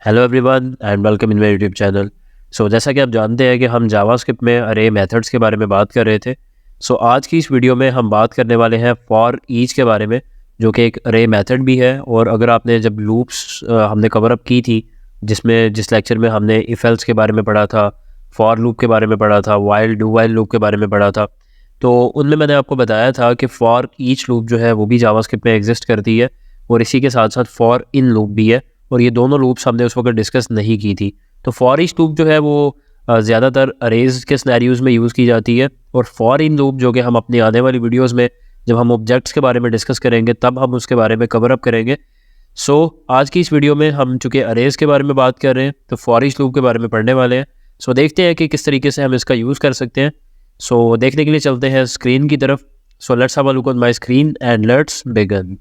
Hello everyone and welcome in my YouTube channel. जैसा कि आप जानते हैं कि हम जावास्क्रिप्ट में अरे मेथड्स के बारे में बात कर रहे थे। आज की इस वीडियो में हम बात करने वाले हैं फॉर ईच के बारे में, जो कि एक अरे मेथड भी है। और अगर आपने जब लूप्स हमने कवर अप की थी, जिस लेक्चर में हमने इफ एल्स के बारे में पढ़ा था, फॉर लूप के बारे में पढ़ा था, वाइल डू वाइल लूप के बारे में पढ़ा था, तो उनमें मैंने आपको बताया था कि फॉर ईच लूप जो है वो भी जावास्क्रिप्ट में एग्जिस्ट करती है, और इसी के साथ साथ फॉर इन लूप भी है। और ये दोनों लूप्स हमने उस वक्त डिस्कस नहीं की थी। तो फॉर ईच लूप जो है वो ज़्यादातर अरेज के सिनेरियोज़ में यूज़ की जाती है, और फॉर इन लूप जो कि हम अपनी आने वाली वीडियोस में जब हम ऑब्जेक्ट्स के बारे में डिस्कस करेंगे तब हम उसके बारे में कवर अप करेंगे। आज की इस वीडियो में हम चूँकि अरेज के बारे में बात कर रहे हैं तो फॉर ईच लूप के बारे में पढ़ने वाले हैं। देखते हैं कि किस तरीके से हम इसका यूज़ कर सकते हैं। देखने के लिए चलते हैं स्क्रीन की तरफ। Let's have a look on my screen and let's begin.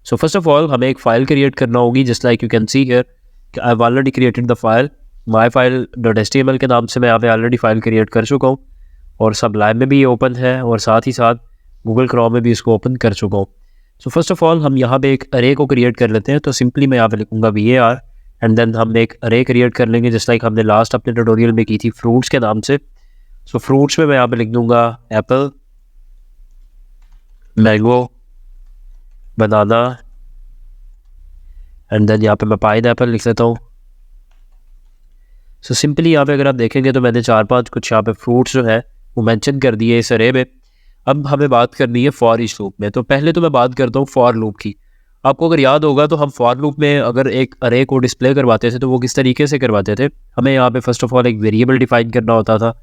First of all हमें एक फ़ाइल क्रिएट करना होगी। Just like you can see here, I have already created the file myfile.html के नाम से। मैं यहाँ पे ऑलरेडी फ़ाइल क्रिएट कर चुका हूँ, और सबलाइम में भी ये ओपन है, और साथ ही साथ गूगल क्रोम में भी इसको ओपन कर चुका हूँ। फर्स्ट ऑफ ऑल हम यहाँ पे एक अरे को क्रिएट कर लेते हैं। तो सिंपली मैं यहाँ पे लिखूँगा var, एंड देन हम एक अरे क्रिएट कर लेंगे, जस्ट लाइक हमने लास्ट अपने ट्यूटोरियल में की थी फ्रूट्स के नाम से। फ्रूट्स में मैं यहाँ पे लिख दूँगा apple, mango, banana, and then यहाँ पे मैं पाइन एप्पल लिख लेता हूँ। सिंपली यहाँ पे अगर आप देखेंगे तो मैंने 4-5 कुछ यहाँ पे फ्रूट्स जो है वो मेंशन कर दिए इस अरे में। अब हमें बात करनी है फॉर ईच लूप में। तो पहले तो मैं बात करता हूँ फॉर लूप की। आपको अगर याद होगा तो हम फॉर लूप में अगर एक अरे को डिस्प्ले करवाते थे तो वो किस तरीके से करवाते थे। हमें यहाँ पे फर्स्ट ऑफ ऑल एक वेरिएबल डिफाइन करना होता था,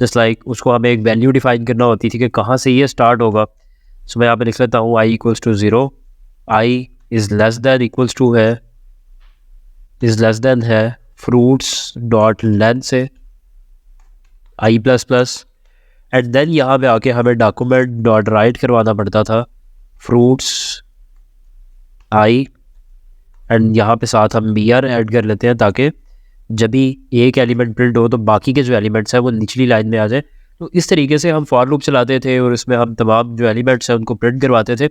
जस्ट लाइक उसको हमें एक वैल्यू डिफाइन करना होती थी कि कहाँ से ये स्टार्ट होगा। मैं यहाँ पे लिख लेता हूँ i = 0, i is less than equals to है, इज़ लेस दैन है फ्रूट्स डॉट लेंथ से i++, एंड देन यहाँ पे आके हमें डॉक्यूमेंट डॉट राइट करवाना पड़ता था फ्रूट्स i, एंड यहाँ पे साथ हम br ऐड कर लेते हैं ताकि जब भी एक एलिमेंट प्रिंट हो तो बाकी के जो एलिमेंट्स हैं वो निचली लाइन में आ जाए। तो इस तरीके से हम फॉर लूप चलाते थे, और इसमें हम तमाम जो एलिमेंट्स हैं उनको प्रिंट करवाते थे।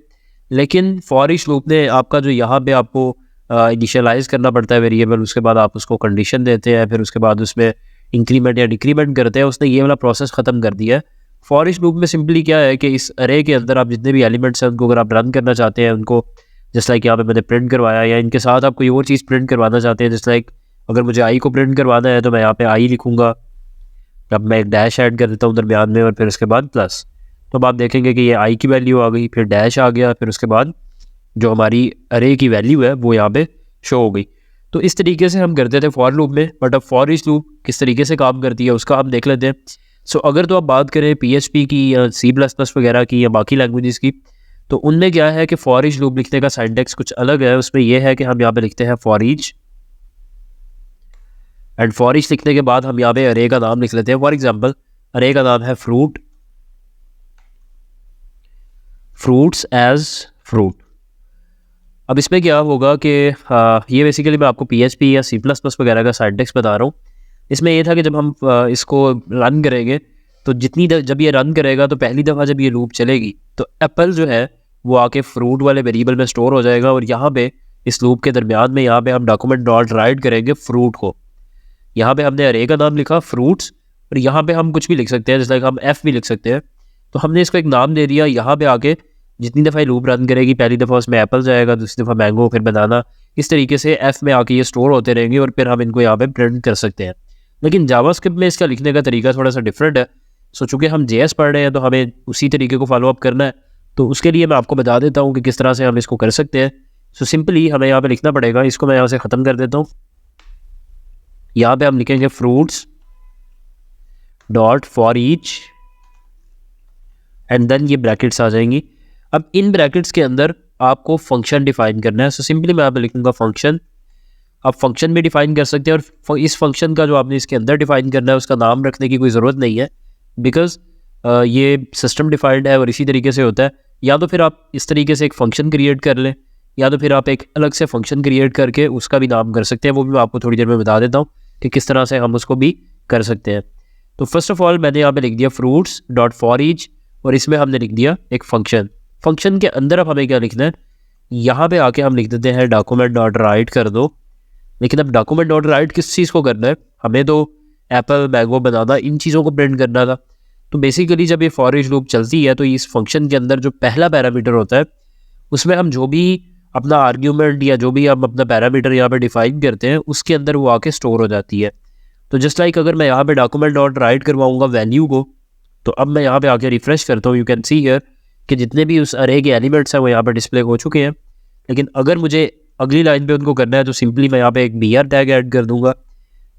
लेकिन फॉर ईच लूप ने आपका जो यहाँ पे आपको इनिशियलाइज़ करना पड़ता है वेरिएबल, उसके बाद आप उसको कंडीशन देते हैं, फिर उसके बाद उसमें इंक्रीमेंट या डिक्रीमेंट करते हैं, उसने ये वाला प्रोसेस ख़त्म कर दिया है। फॉर ईच लूप में सिंपली क्या है कि इस अरे के अंदर आप जितने भी एलिमेंट्स हैं उनको अगर आप रन करना चाहते हैं, उनको जस्ट लाइक यहाँ पे मैंने प्रिंट करवाया, या इनके साथ आप कोई और चीज़ प्रिंट करवाना चाहते हैं, जस्ट लाइक अगर मुझे आई को प्रिंट करवाना है तो मैं यहाँ पे आई लिखूँगा। अब मैं एक डैश ऐड कर देता हूँ दरमियान में, और फिर उसके बाद प्लस। तो अब आप देखेंगे कि ये आई की वैल्यू आ गई, फिर डैश आ गया, फिर उसके बाद जो हमारी अरे की वैल्यू है वो यहाँ पे शो हो गई। तो इस तरीके से हम करते थे फॉर लूप में। बट अब फॉर ईच लूप किस तरीके से काम करती है उसका हम देख लेते हैं। अगर तो आप बात करें PHP की या C++ वगैरह की या बाकी लैंग्वेजेस की, तो उनमें क्या है कि फॉर ईच लूप लिखने का सिंटैक्स कुछ अलग है। उसमें यह है कि हम यहाँ पे लिखते हैं for each, and for each लिखने के बाद हम यहाँ पे अरे का नाम लिख लेते हैं। फॉर एग्जांपल अरे का नाम है फ्रूट्स एज फ्रूट। अब इसमें क्या होगा कि ये बेसिकली मैं आपको PHP या C++ वगैरह का सिंटैक्स बता रहा हूँ। इसमें ये था कि जब हम इसको रन करेंगे तो जब ये रन करेगा तो पहली दफ़ा जब ये लूप चलेगी तो एप्पल जो है वो आके फ्रूट वाले वेरिएबल में स्टोर हो जाएगा, और यहाँ पे इस लूप के दरमियान में यहाँ पे हम डॉक्यूमेंट डॉट राइट करेंगे फ्रूट को। यहाँ पे हमने अरे का नाम लिखा फ्रूट्स, और यहाँ पे हम कुछ भी लिख सकते हैं, जैसे लाइक हम F भी लिख सकते हैं। तो हमने इसको एक नाम दे दिया। यहाँ पे आके जितनी दफ़ा ये लूप रन करेगी, पहली दफ़ा उसमें एप्पल जाएगा, दूसरी दफ़ा मैंगो, फिर बनाना। इस तरीके से F में आके ये स्टोर होते रहेंगे, और फिर हम इनको यहाँ पे प्रिंट कर सकते हैं। लेकिन जावास्क्रिप्ट में इसका लिखने का तरीका थोड़ा सा डिफरेंट है। चूँकि हम JS पढ़ रहे हैं तो हमें उसी तरीके को फॉलोअप करना है। तो उसके लिए मैं आपको बता देता हूँ कि किस तरह से हम इसको कर सकते हैं। सिंपली हमें यहाँ पे लिखना पड़ेगा, इसको मैं यहाँ से ख़त्म कर देता हूँ। यहाँ पे हम लिखेंगे fruits dot for each, and then ये ब्रैकेट्स आ जाएंगी। अब इन ब्रैकेट्स के अंदर आपको फंक्शन डिफाइन करना है। सिंपली मैं यहाँ पे लिखूँगा फंक्शन। आप फंक्शन भी डिफाइन कर सकते हैं, और इस फंक्शन का जो आपने इसके अंदर डिफाइन करना है उसका नाम रखने की कोई ज़रूरत नहीं है, बिकॉज ये सिस्टम डिफाइंड है। और इसी तरीके से होता है, या तो फिर आप इस तरीके से एक फ़ंक्शन क्रिएट कर लें, या तो फिर आप एक अलग से फंक्शन क्रिएट करके उसका भी नाम कर सकते हैं। वो भी मैं आपको थोड़ी देर में बता देता हूँ कि किस तरह से हम उसको भी कर सकते हैं। तो फर्स्ट ऑफ ऑल मैंने यहाँ पे लिख दिया फ्रूट्स डॉट फॉर ईच, और इसमें हमने लिख दिया एक फंक्शन। फंक्शन के अंदर अब हमें क्या लिखना है, यहाँ पे आके हम लिख देते हैं डॉक्यूमेंट डॉट राइट कर दो। लेकिन अब डॉक्यूमेंट डॉट राइट किस चीज़ को करना है, हमें तो एप्पल मैंगो बनाना इन चीज़ों को प्रिंट करना था। तो बेसिकली जब ये फॉर ईच लूप चलती है तो इस फंक्शन के अंदर जो पहला पैरामीटर होता है उसमें हम जो भी अपना आर्ग्यूमेंट या जो भी हम अपना पैरामीटर यहाँ पे डिफाइन करते हैं उसके अंदर वो आके स्टोर हो जाती है। तो जस्ट लाइक अगर मैं यहाँ पे डॉक्यूमेंट डॉट राइट करवाऊँगा वैल्यू को, तो अब मैं यहाँ पे आके रिफ्रेश करता हूँ, यू कैन सी हियर कि जितने भी उस अरे के एलिमेंट्स हैं वो यहाँ पे डिस्प्ले हो चुके हैं। लेकिन अगर मुझे अगली लाइन पे उनको करना है तो सिंपली मैं यहाँ पे एक BR टैग ऐड कर दूंगा,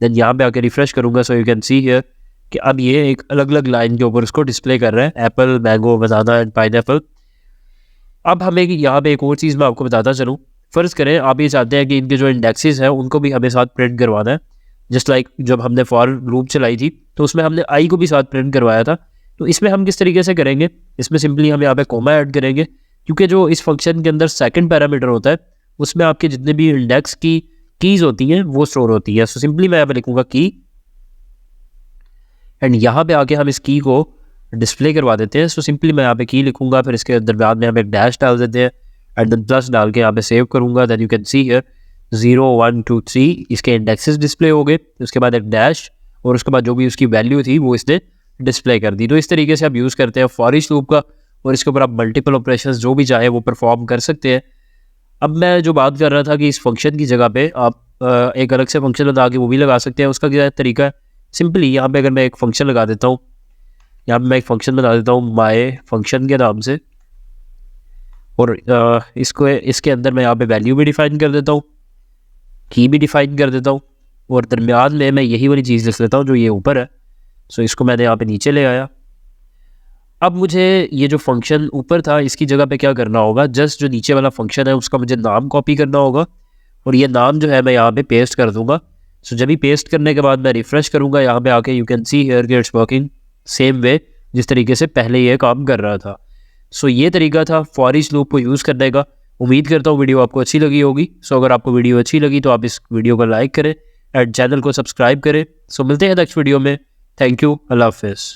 देन यहाँ पे आके रिफ्रेश करूँगा। So you can see here कि अब ये एक अलग अलग लाइन के ऊपर उसको डिस्प्ले कर रहा है, Apple mango banana and pineapple. अब हमें यहाँ पे एक और चीज़ मैं आपको बताता चलूँ। फ़र्ज़ करें आप ये चाहते हैं कि इनके जो इंडेक्सेस हैं उनको भी हमें साथ प्रिंट करवाना है। जस्ट लाइक जब हमने फॉर लूप चलाई थी तो उसमें हमने आई को भी साथ प्रिंट करवाया था। तो इसमें हम किस तरीके से करेंगे, इसमें सिंपली हम यहाँ पे कोमा ऐड करेंगे, क्योंकि जो इस फंक्शन के अंदर सेकंड पैरामीटर होता है उसमें आपके जितने भी इंडेक्स की कीज़ होती हैं वो स्टोर होती है। सो सिंपली मैं यहाँ पे लिखूँगा की, एंड यहाँ पे आके हम इस की को डिस्प्ले करवा देते हैं। सो सिंपली मैं यहाँ पे की लिखूँगा, फिर इसके दरम्यान में हम एक डैश डाल देते हैं एंड देन प्लस डाल के यहाँ पे सेव करूँगा। Then you can see here 0 1 2 3 इसके इंडेक्सेस डिस्प्ले हो गए। उसके बाद एक डैश और उसके बाद जो भी उसकी वैल्यू थी वो इसने डिस्प्ले कर दी। तो इस तरीके से आप यूज़ करते हैं फॉर ईच लूप का, और इसके ऊपर आप मल्टीपल ऑपरेशंस जो भी चाहे वो परफॉर्म कर सकते हैं। अब मैं जो बात कर रहा था कि इस फंक्शन की जगह पे आप एक अलग से फंक्शन लगा के वो भी लगा सकते हैं। उसका क्या तरीका है, सिंपली यहाँ पे अगर मैं एक फंक्शन लगा देता हूँ, यहाँ पे मैं एक फंक्शन बना देता हूँ माय फंक्शन के नाम से, और इसके अंदर मैं यहाँ पे वैल्यू भी डिफाइन कर देता हूँ, की भी डिफाइन कर देता हूँ, और दरम्यान में मैं यही वाली चीज़ लिख लेता हूँ जो ये ऊपर है। सो इसको मैंने यहाँ पे नीचे ले आया। अब मुझे ये जो फंक्शन ऊपर था इसकी जगह पे क्या करना होगा, जस्ट जो नीचे वाला फंक्शन है उसका मुझे नाम कॉपी करना होगा, और ये नाम जो है मैं यहाँ पे पेस्ट कर दूंगा। सो जब भी पेस्ट करने के बाद मैं रिफ्रेश करूँगा यहाँ पे आके, you can see here it's working same way जिस तरीके से पहले ये काम कर रहा था। सो ये तरीका था फॉर ईच लूप को यूज़ करने का। उम्मीद करता हूँ वीडियो आपको अच्छी लगी होगी। सो अगर आपको वीडियो अच्छी लगी तो आप इस वीडियो को लाइक करें एंड चैनल को सब्सक्राइब करें। सो मिलते हैं नेक्स्ट वीडियो में। थैंक यू, अल्लाह हाफिज़।